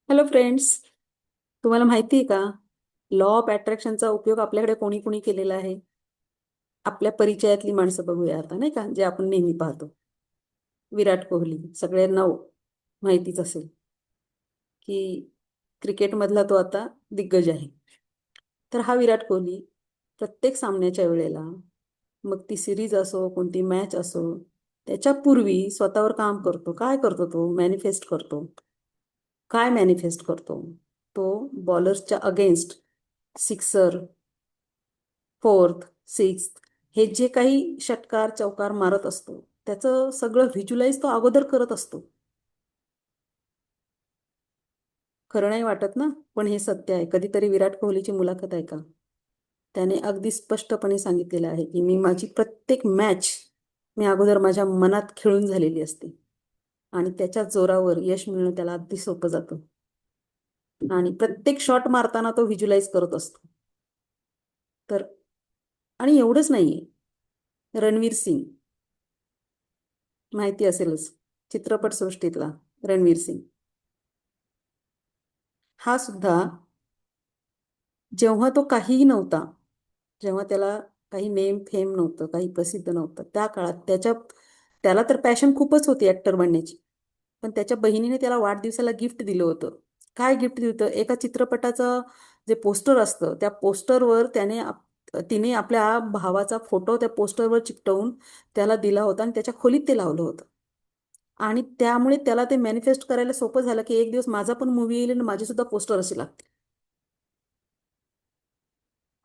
Hello friends. तुम्हाला माहिती आहे का? लॉ ऑफ अट्रॅक्शनचा उपयोग आपल्याकडे कोणी कोणी केलेला आहे? आपल्या परिचयातली माणसं बघूया आता, नाही का, जे आपण नेहमी पाहतो. विराट कोहली सगळ्यांना माहितीच असेल की क्रिकेटमधला तो आता दिग्गज आहे. तर हा विराट कोहली प्रत्येक सामन्याच्या वेळेला, मग ती सिरीज असो कोणती मॅच असो, त्याच्या पूर्वी स्वतःवर काम करतो. काय करतो तो? मॅनिफेस्ट करतो. काय मॅनिफेस्ट करतो तो? बॉलर्सच्या अगेन्स्ट सिक्सर, फोर्थ, सिक्स्थ, हे जे काही षटकार चौकार मारत असतो त्याचं सगळं व्हिज्युलाइज तो अगोदर करत असतो. खरं नाही वाटत ना, पण हे सत्य आहे. कधीतरी विराट कोहलीची मुलाखत आहे का? त्याने अगदी स्पष्टपणे सांगितलेलं आहे की मी माझी प्रत्येक मॅच मी अगोदर माझ्या मनात खेळून झालेली असते आणि त्याच्या जोरावर यश मिळणं त्याला अगदी सोपं जातं. आणि प्रत्येक शॉट मारताना तो व्हिज्युलाइज करत असतो. तर आणि एवढंच नाहीये, रणवीर सिंग माहिती असेलच, चित्रपटसृष्टीतला रणवीर सिंग हा सुद्धा जेव्हा तो काहीही नव्हता, जेव्हा त्याला काही नेम फेम नव्हतं, काही प्रसिद्ध नव्हतं, त्या काळात त्याला तर पॅशन खूपच होती ऍक्टर बनण्याची. पण त्याच्या बहिणीने त्याला वाढदिवसाला गिफ्ट दिलं होतं. काय गिफ्ट दिलं होतं? एका चित्रपटाचं जे पोस्टर असतं त्या पोस्टरवर तिने आपल्या भावाचा फोटो त्या पोस्टरवर चिकटवून त्याला दिला होता आणि त्याच्या खोलीत ते लावलं होतं. आणि त्यामुळे त्याला ते मॅनिफेस्ट करायला सोपं झालं की एक दिवस माझा पण मूवी येईल आणि माझी सुद्धा पोस्टर असे लागतील.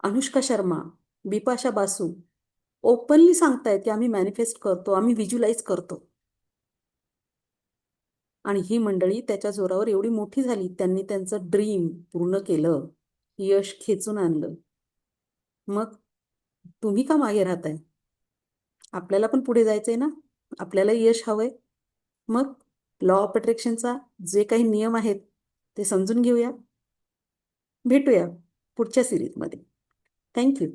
अनुष्का शर्मा, बिपाशा बासू ओपनली सांगतायत की आम्ही मॅनिफेस्ट करतो, आम्ही व्हिज्युलाइज करतो. आणि ही मंडळी त्याच्या जोरावर एवढी मोठी झाली, त्यांनी त्यांचं ड्रीम पूर्ण केलं, यश खेचून आणलं. मग तुम्ही का मागे राहताय? आपल्याला पण पुढे जायचंय ना, आपल्याला यश हवंय. मग लॉ ऑफ अट्रॅक्शनचा जे काही नियम आहेत ते समजून घेऊया. भेटूया पुढच्या सिरीजमध्ये. थँक्यू.